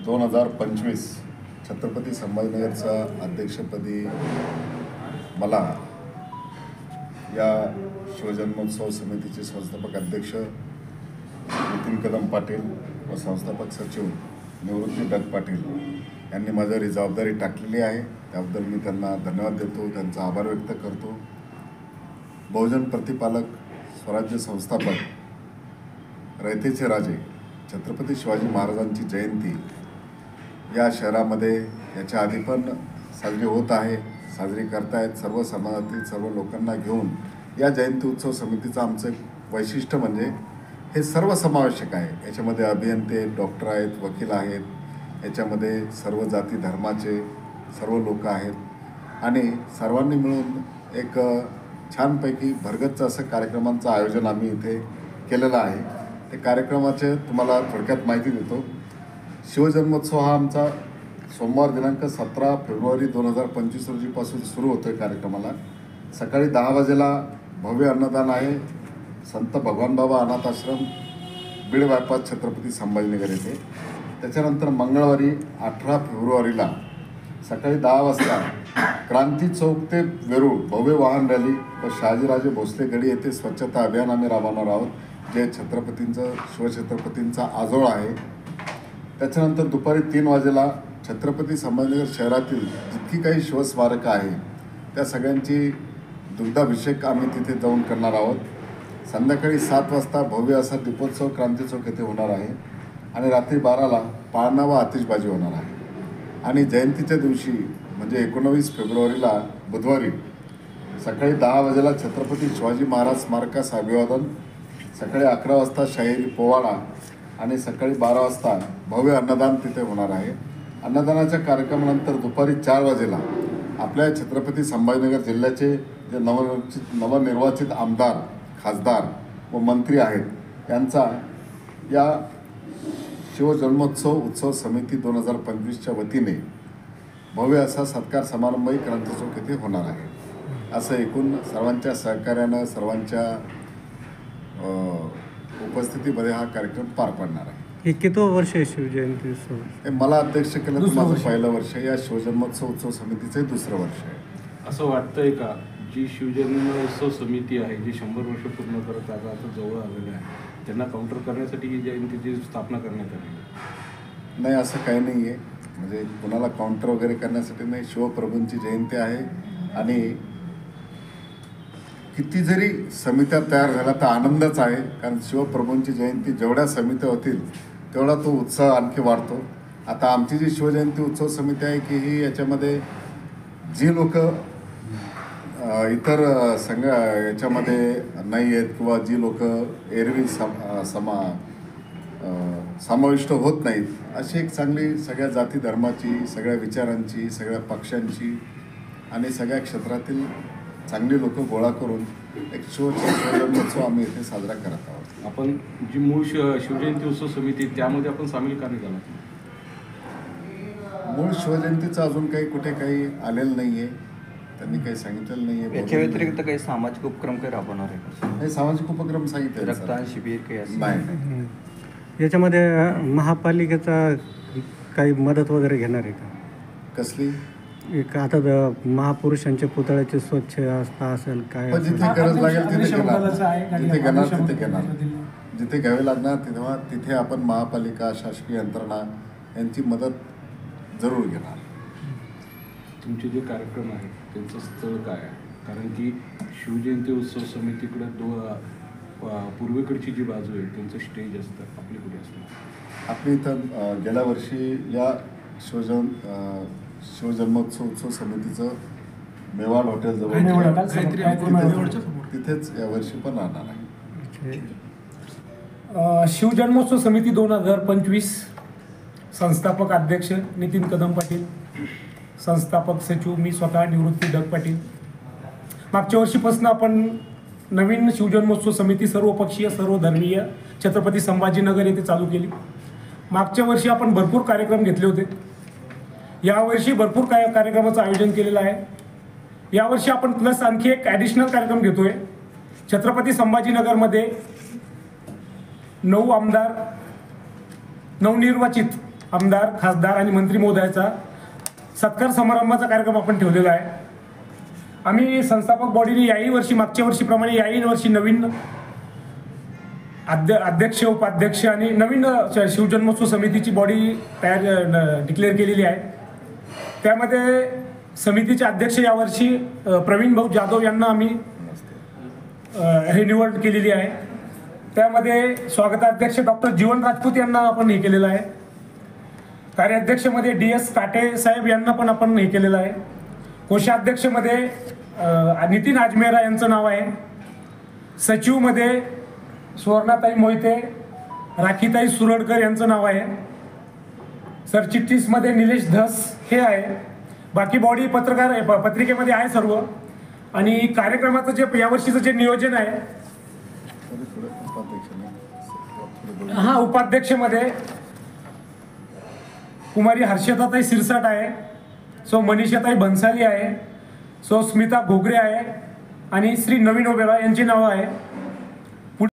2025 छत्रपती संभाजीनगरचा अध्यक्षपदी मला या शिवजन्मोत्सव समितीचे संस्थापक अध्यक्ष नितीन कदम पाटील व संस्थापक सचिव निवृत्ती डग पाटील यांनी माझ्यावर ही जबाबदारी टाकलेली आहे। त्याबद्दल मी त्यांना धन्यवाद देतो, त्यांचा आभार व्यक्त करतो। बहुजन प्रतिपालक, स्वराज्य संस्थापक, रयतेचे राजे छत्रपती शिवाजी महाराजांची जयंती या शहरामध्ये याच्या आधी पण साजरी होत आहे, साजरी करतायत। सर्व समाजातील सर्व लोकांना घेऊन या जयंती उत्सव समितीचं आमचं वैशिष्ट्य म्हणजे हे सर्वसमावेशक आहे। याच्यामध्ये अभियंते, डॉक्टर आहेत, वकील आहेत, याच्यामध्ये सर्व जाती धर्माचे सर्व लोक आहेत आणि सर्वांनी मिळून एक छानपैकी भरगच्च असं कार्यक्रमांचं आयोजन आम्ही इथे केलेलं आहे। ते कार्यक्रमाचे तुम्हाला थोडक्यात माहिती देतो। शिवजन्मोत्सव हा आमचा सोमवार दिनांक 17 फेब्रुवारी 2025 रोजीपासून सुरू होतो आहे। कार्यक्रमाला सकाळी 10 वाजेला भव्य अन्नदान आहे संत भगवानबाबा अनाथ आश्रम, बीड बायपास, छत्रपती संभाजीनगर येथे। त्याच्यानंतर मंगळवारी 18 फेब्रुवारीला सकाळी 10 वाजता क्रांती चौक ते वेरूळ भव्य वाहन रॅली व शहाजीराजे भोसले गडी येथे स्वच्छता अभियान आम्ही राबवणार आहोत, जे शिवछत्रपतींचा आजोळा आहे। त्याच्यानंतर दुपारी 3 वाजेला छत्रपती संभाजीनगर शहरातील जितकी काही शिवस्मारकं आहे त्या सगळ्यांची दुग्धाभिषेक आम्ही तिथे जाऊन करणार आहोत। संध्याकाळी 7 वाजता भव्य असा दीपोत्सव क्रांती चौक येथे होणार आहे आणि रात्री 12ला पाळणा व आतिषबाजी होणार आहे। आणि जयंतीच्या दिवशी म्हणजे 19 फेब्रुवारीला बुधवारी सकाळी 10 वाजेला छत्रपती शिवाजी महाराज स्मारकास अभिवादन, सकाळी 11 वाजता शाहिरी पोवाडा आणि सकाळी 12 वाजता भव्य अन्नदान तिथे होणार आहे। अन्नदानाच्या कार्यक्रमानंतर दुपारी 4 वाजेला आपल्या छत्रपती संभाजीनगर जिल्ह्याचे जे नवनिर्वाचित आमदार, खासदार व मंत्री आहेत यांचा या शिवजन्मोत्सव उत्सव समिती 2025च्या वतीने भव्य असा सत्कार समारंभही क्रांती चौक येथे होणार आहे। असं एकूण सर्वांच्या सहकार्यानं, सर्वांच्या उपस्थितीमध्ये हा कार्यक्रम पार पडणार आहे। हे कितवं वर्ष आहे शिवजयंती उत्सव? हे मला अध्यक्ष केलं तर माझं पहिलं वर्ष, या शिवजन्मोत्सव उत्सव समितीचंही दुसरं वर्ष आहे। असं वाटतंय का जी शिवजन्मोत्सव समिती आहे, जी 100 वर्ष पूर्ण करत आता जवळ आलेलं आहे, त्यांना काउंटर करण्यासाठी ही जयंतीची स्थापना करण्यात आली? नाही, असं काही नाही आहे, म्हणजे कुणाला काउंटर वगैरे करण्यासाठी नाही। शिवप्रभूंची जयंती आहे आणि किती जरी समित्या तयार झाल्या तर आनंदच आहे, कारण शिवप्रभूंची जयंती जेवढ्या समित्या होतील तेवढा तो उत्साह आणखी वाढतो। आता आमची जी शिवजयंती उत्सव समिती आहे की ही याच्यामध्ये जी लोक इतर याच्यामध्ये नाही आहेत किंवा जी लोक एरवी समाविष्ट होत नाहीत, अशी एक चांगली सगळ्या जाती धर्माची, सगळ्या विचारांची, सगळ्या पक्षांची आणि सगळ्या क्षेत्रातील चांगली लोक गोळा करून एक शिवजन्मोत्सव आम्ही इथे साजरा करत आहोत। आपण जी मूळ शिवजयंती उत्सव समिती त्यामध्ये आपण सामील का नाही झाला? मूळ शिवजयंतीचं अजून कुठे काही आलेलं नाही आहे, त्यांनी काही सांगितलेलं नाही आहे। याच्या व्यतिरिक्त काही सामाजिक उपक्रम काही राबवणार आहे का? नाही, सामाजिक उपक्रम सांगितले, रक्तदान शिबिर काही असं नाही। याच्यामध्ये महापालिकेचा काही मदत वगैरे घेणार आहे का? कसली? एक आता महापुरुषांचे पुतळ्याचे स्वच्छ असता असेल काय? जिथे गरज लागेल तिथे घेणार, जिथे घेणार तिथे घेणार, जिथे घ्यावे लागणार तेव्हा तिथे आपण महापालिका, शासकीय यंत्रणा यांची मदत जरूर घेणार। तुमचे जे कार्यक्रम आहेत त्यांचं स्थळ काय आहे? कारण की शिवजयंती उत्सव समितीकडे पूर्वेकडची जी बाजू आहे त्यांचं स्टेज असतं, आपली कुठे असतं? आपली इथं गेल्या वर्षी या शिवजन्मोत्सव उत्सव समितीचं मेवाड हॉटेल जवळ तिथेच यावर्षी पण राहणार आहे। शिवजन्मोत्सव समिती 2025 संस्थापक अध्यक्ष नितीन कदम पाटील, संस्थापक सचिव मी स्वतः निवृत्ती डग पाटील। मागच्या वर्षीपासून आपण नवीन शिवजन्मोत्सव समिती सर्वपक्षीय, सर्वधर्मीय छत्रपती संभाजीनगर येथे चालू केली। मागच्या वर्षी आपण भरपूर कार्यक्रम घेतले होते, यावर्षी भरपूर कार्यक्रमाचं आयोजन केलेलं आहे। यावर्षी आपण प्लस आणखी एक ॲडिशनल कार्यक्रम घेतोय। छत्रपती संभाजीनगरमध्ये 9 आमदार, नवनिर्वाचित आमदार, खासदार आणि मंत्री महोदयाचा सत्कार समारंभाचा कार्यक्रम आपण ठेवलेला आहे. आम्ही संस्थापक बॉडीने याही वर्षी, मागच्या वर्षीप्रमाणे याही वर्षी नवीन अध्यक्ष, उपाध्यक्ष आणि नवीन शिवजन्मोत्सव समितीची बॉडी डिक्लेअर केलेली आहे. त्यामध्ये समितीचे अध्यक्ष यावर्षी प्रवीण भाऊ जाधव यांना आम्ही हे निवड केलेली आहे. त्यामध्ये स्वागताध्यक्ष डॉक्टर जीवन राजपूत यांना आपण हे केलेलं आहे. कार्याध्यक्षमध्ये DS काटे साहेब यांना पण आपण हे केलेलं आहे. कोषाध्यक्षमध्ये नितीन आजमेरा यांचं नाव आहे. सचिवमध्ये सुवर्णाताई मोहिते, राखीताई सुरडकर यांचं नाव आहे. सरचिटणीसमध्ये निलेश धस हे आहे. बाकी बॉडी पत्रिकेमध्ये आहे सर्व. आणि कार्यक्रमाचं जे यावर्षीचं जे नियोजन आहे, उपाध्यक्षमध्ये कुमारी हर्षदाताई सिरसाट आहे. सो मनीषाताई भन्साली आहे. सो स्मिता घोगरे आहे आणि श्री नवीन ओबेरॉय यांची नावं आहे.